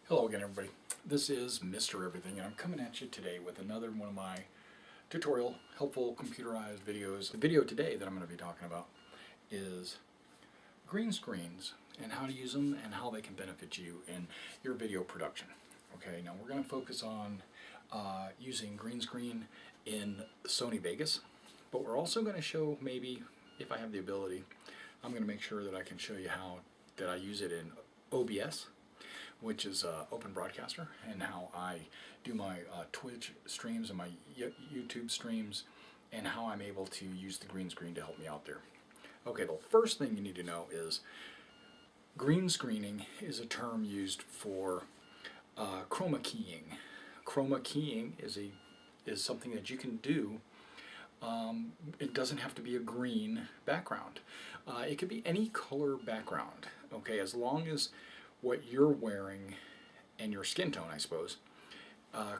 Hello again, everybody. This is Mr. Everything, and I'm coming at you today with another one of my tutorial, helpful computerized videos. The video today that I'm going to be talking about is green screens and how to use them and how they can benefit you in your video production. Okay, now we're going to focus on using green screen in Sony Vegas, but we're also going to show, maybe if I have the ability, I'm going to make sure that I can show you how that I use it in OBS, which is Open Broadcaster, and how I do my Twitch streams and my YouTube streams, and how I'm able to use the green screen to help me out there. Okay, the first thing you need to know is green screening is a term used for chroma keying. Chroma keying is something that you can do. It doesn't have to be a green background. It could be any color background, okay, as long as what you're wearing and your skin tone, I suppose,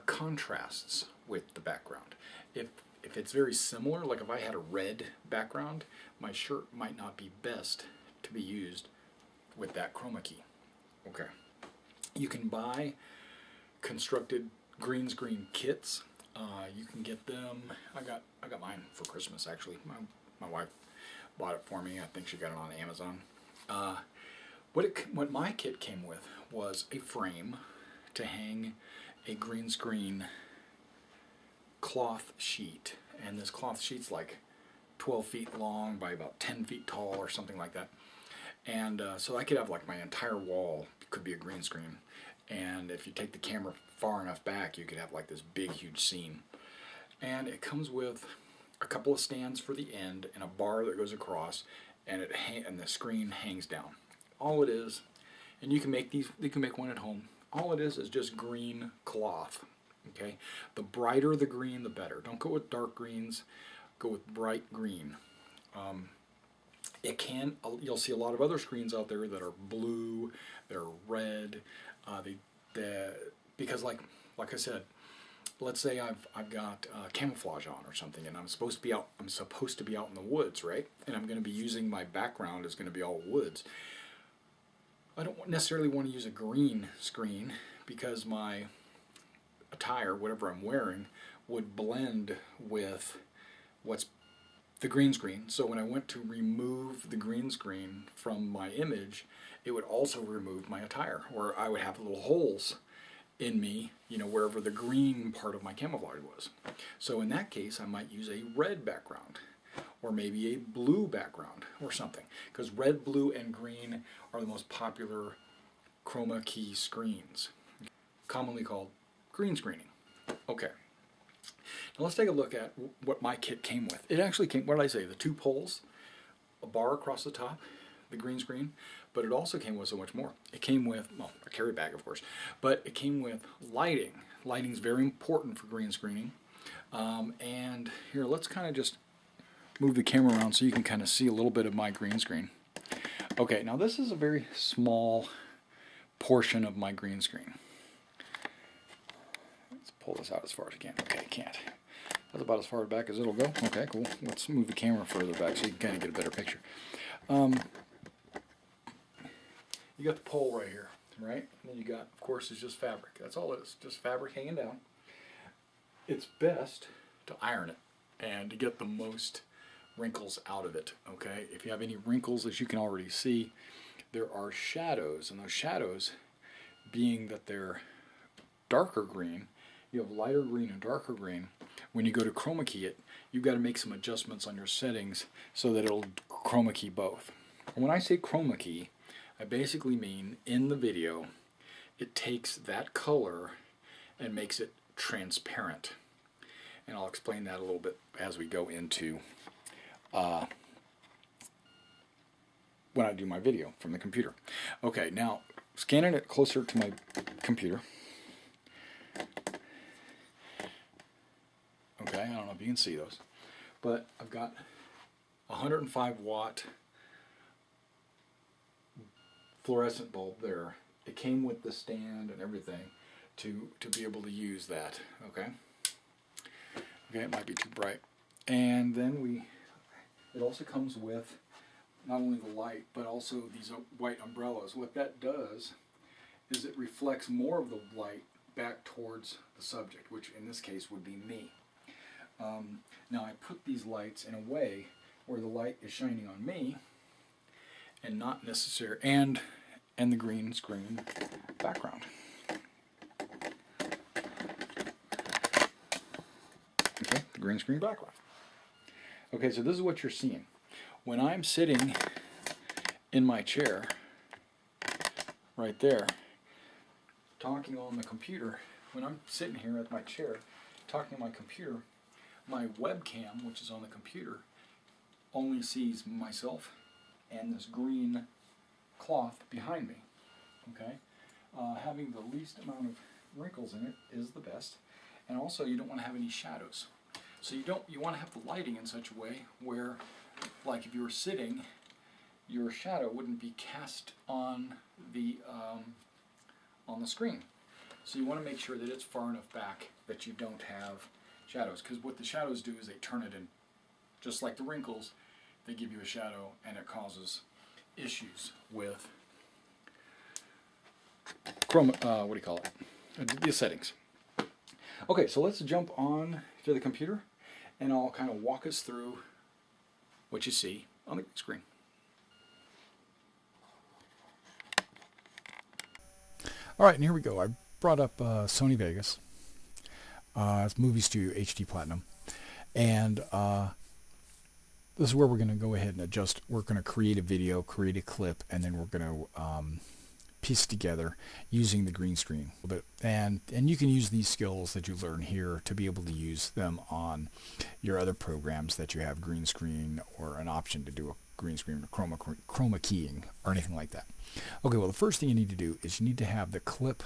contrasts with the background. If it's very similar, like if I had a red background, my shirt might not be best to be used with that chroma key. Okay. You can buy constructed green screen kits. You can get them. I got mine for Christmas, actually. My wife bought it for me. I think she got it on Amazon. What my kit came with was a frame to hang a green screen cloth sheet, and this cloth sheet's like 12 feet long by about 10 feet tall or something like that, and so I could have like my entire wall could be a green screen, and if you take the camera far enough back you could have like this big huge scene. And it comes with a couple of stands for the end and a bar that goes across, and the screen hangs down. All it is, and you can make these, you can make one at home, all it is just green cloth. Okay, the brighter the green the better. Don't go with dark greens, go with bright green. You'll see a lot of other screens out there that are blue, they're red, because like I said, let's say I've got camouflage on or something, and I'm supposed to be out in the woods, right? And I'm going to be using, my background is going to be all woods. I don't necessarily want to use a green screen because my attire, whatever I'm wearing, would blend with what's the green screen. So when I went to remove the green screen from my image, it would also remove my attire, or I would have little holes in me, wherever the green part of my camouflage was. So in that case, I might use a red background, or maybe a blue background or something, because red, blue, and green are the most popular chroma key screens, commonly called green screening. Okay, now let's take a look at what my kit came with. It actually came, what did I say, the two poles, a bar across the top, the green screen, but it also came with so much more. It came with, well, a carry bag, of course, but it came with lighting. Lighting is very important for green screening. And here, let's kind of just move the camera around so you can kind of see a little bit of my green screen. Okay, now this is a very small portion of my green screen. Let's pull this out as far as I can. Okay, I can't. That's about as far back as it'll go. Okay, cool. Let's move the camera further back so you can kind of get a better picture. You got the pole right here, right? And then you got, of course, it's just fabric. That's all it is, just fabric hanging down. It's best to iron it and to get the most wrinkles out of it, okay? If you have any wrinkles, as you can already see, there are shadows, and those shadows, being that they're darker green, you have lighter green and darker green. When you go to chroma key it, you've got to make some adjustments on your settings so that it'll chroma key both. And when I say chroma key, I basically mean in the video, it takes that color and makes it transparent. And I'll explain that a little bit as we go into when I do my video from the computer. Okay, now scanning it closer to my computer. Okay, I don't know if you can see those, but I've got 105 watt fluorescent bulb there. It came with the stand and everything to be able to use that. Okay, it might be too bright. And then it also comes with not only the light, but also these white umbrellas. What that does is it reflects more of the light back towards the subject, which in this case would be me. Now I put these lights in a way where the light is shining on me and not necessary, and the green screen background. Okay, the green screen background. Okay, so this is what you're seeing. When I'm sitting in my chair, right there, talking on the computer, when I'm sitting here at my chair, talking on my computer, my webcam, which is on the computer, only sees myself and this green cloth behind me. Okay, having the least amount of wrinkles in it is the best, and also you don't want to have any shadows. So you want to have the lighting in such a way where, like if you were sitting, your shadow wouldn't be cast on the screen. So you want to make sure that it's far enough back that you don't have shadows, because what the shadows do is they turn it in, just like the wrinkles, they give you a shadow and it causes issues with Chroma, the settings. Okay, so let's jump on to the computer and I'll kind of walk us through what you see on the screen. All right, and here we go. I brought up Sony Vegas. It's Movie Studio HD Platinum. And this is where we're going to go ahead and adjust. We're going to create a video, create a clip, and then we're going to piece it together using the green screen. And you can use these skills that you learn here to be able to use them on your other programs that you have green screen, or an option to do a green screen or chroma keying or anything like that. Okay, well the first thing you need to do is you need to have the clip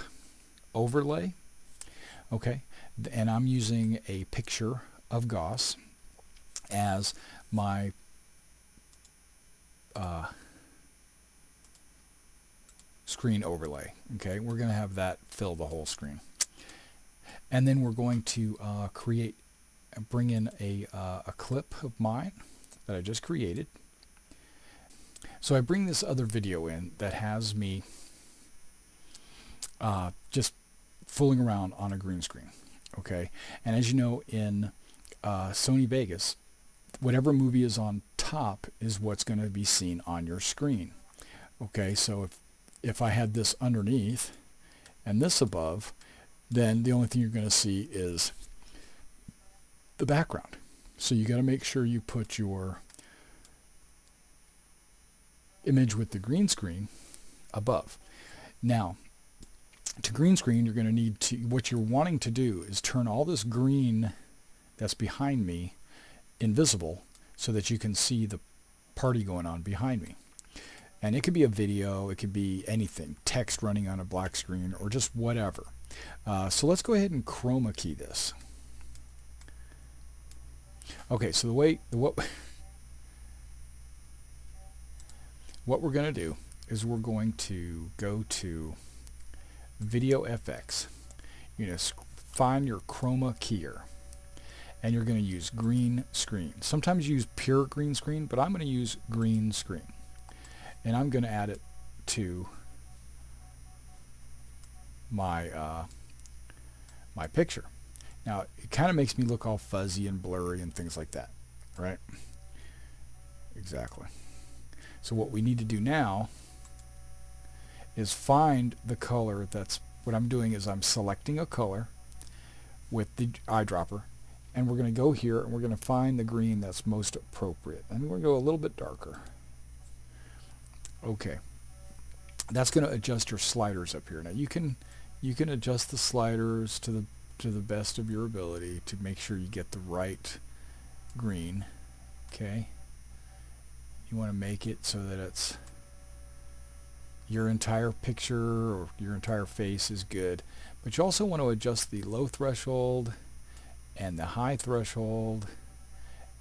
overlay. Okay, and I'm using a picture of Goss as my screen overlay. Okay, we're going to have that fill the whole screen, and then we're going to bring in a clip of mine that I just created. So I bring this other video in that has me just fooling around on a green screen. Okay, and as you know, in Sony Vegas, whatever movie is on top is what's going to be seen on your screen. Okay, so if I had this underneath and this above, then the only thing you're going to see is the background. So you got to make sure you put your image with the green screen above. Now, to green screen, you're going to need to, what you're wanting to do is turn all this green that's behind me invisible so that you can see the party going on behind me. And it could be a video, it could be anything, text running on a black screen, or just whatever. So let's go ahead and chroma key this. Okay, so what we're going to do is we're going to go to Video FX. You're going to find your chroma keyer, and you're going to use green screen. Sometimes you use pure green screen, but I'm going to use green screen. And I'm going to add it to my my picture. Now it kind of makes me look all fuzzy and blurry and things like that, right? Exactly. So what we need to do now is find the color that's, what I'm doing is I'm selecting a color with the eyedropper, and we're going to go here and we're going to find the green that's most appropriate, and we're going to go a little bit darker. Okay, that's going to adjust your sliders up here. Now you can adjust the sliders to the best of your ability to make sure you get the right green. Okay, you want to make it so that it's your entire picture or your entire face is good, but you also want to adjust the low threshold and the high threshold,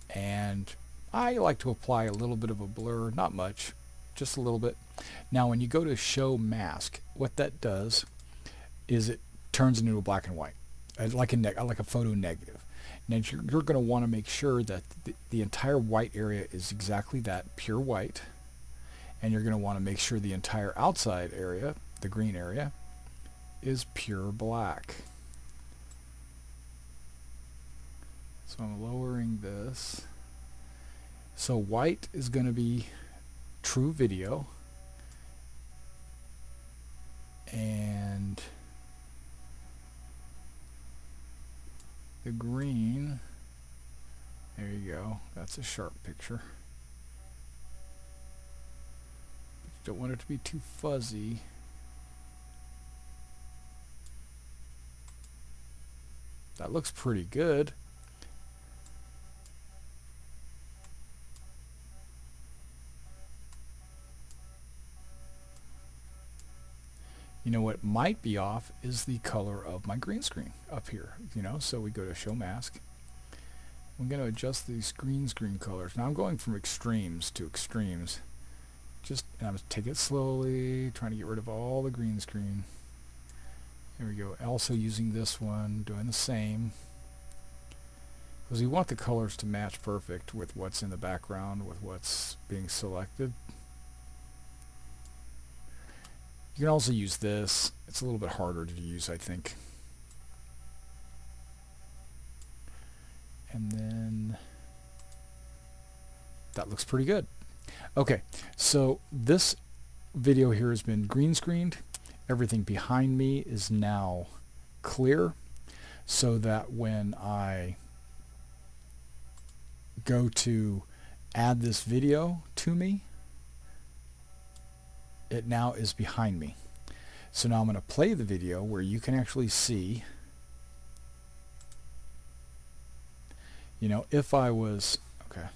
and I like to apply a little bit of a blur, not much, just a little bit. Now when you go to show mask, what that does is it turns into a black and white, like a photo negative. Now you're going to want to make sure that the entire white area is exactly that, pure white, and you're going to want to make sure the entire outside area, the green area, is pure black. So I'm lowering this. So white is going to be true video, and the green, there you go, that's a sharp picture. But you don't want it to be too fuzzy. That looks pretty good. You know what might be off is the color of my green screen up here, you know, so we go to show mask. I'm going to adjust these green screen colors. Now I'm going from extremes to extremes. And I'm going to take it slowly, trying to get rid of all the green screen. There we go. Also using this one, doing the same. Because we want the colors to match perfect with what's in the background, with what's being selected. You can also use this. It's a little bit harder to use, I think. And then that looks pretty good. Okay, so this video here has been green screened. Everything behind me is now clear, so that when I go to add this video to me, it now is behind me. So now I'm going to play the video where you can actually see, you know, if I was, okay.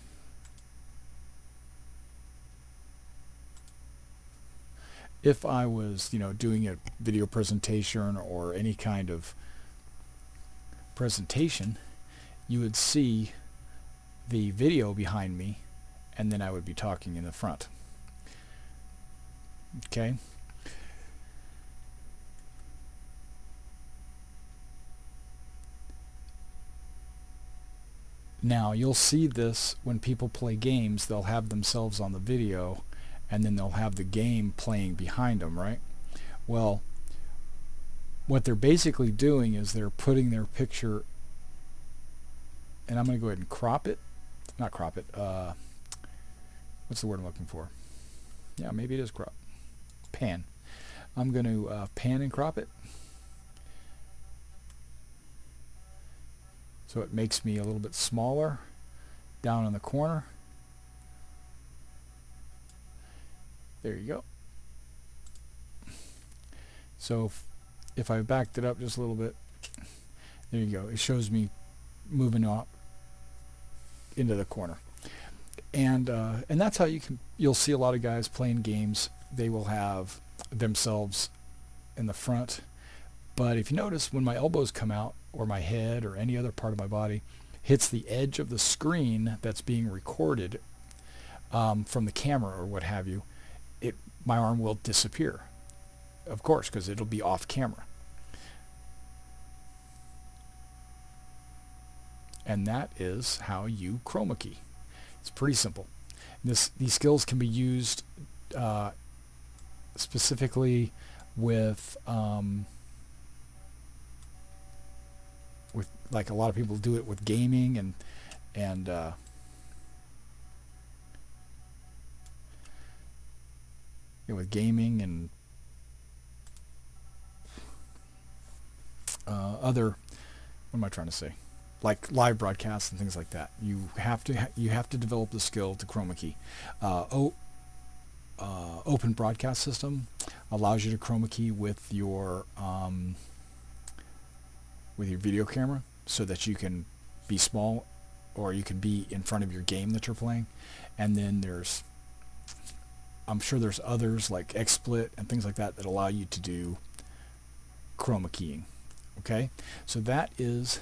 If I was, you know, doing a video presentation or any kind of presentation, you would see the video behind me, and then I would be talking in the front. Okay. Now you'll see this when people play games. They'll have themselves on the video, and then they'll have the game playing behind them, right? Well, what they're basically doing is they're putting their picture, and I'm going to go ahead and crop it. Not crop it. What's the word I'm looking for? Yeah, maybe it is crop. Pan. I'm going to pan and crop it. So it makes me a little bit smaller down in the corner. There you go. So if I backed it up just a little bit, there you go. It shows me moving up into the corner. And that's how you'll see a lot of guys playing games. They will have themselves in the front, but if you notice, when my elbows come out, or my head or any other part of my body hits the edge of the screen that's being recorded from the camera or what have you, my arm will disappear, of course, because it'll be off camera. And that is how you chroma key. It's pretty simple. These skills can be used specifically with like a lot of people do it with gaming and with gaming and other, what am I trying to say, like live broadcasts and things like that. You have to develop the skill to chroma key. Open broadcast system allows you to chroma key with your video camera, so that you can be small, or you can be in front of your game that you're playing. And then I'm sure there's others like XSplit and things like that that allow you to do chroma keying. Okay, so that is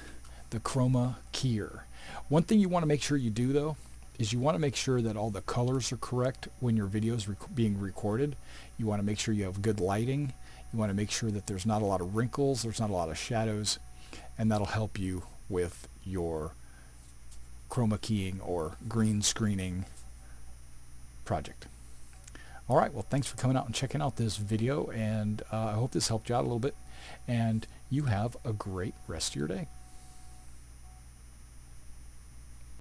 the chroma keyer. One thing you want to make sure you do, though, is you want to make sure that all the colors are correct when your video is being recorded. You want to make sure you have good lighting. You want to make sure that there's not a lot of wrinkles, there's not a lot of shadows, and that'll help you with your chroma keying or green screening project. All right, well, thanks for coming out and checking out this video, and I hope this helped you out a little bit. and you have a great rest of your day.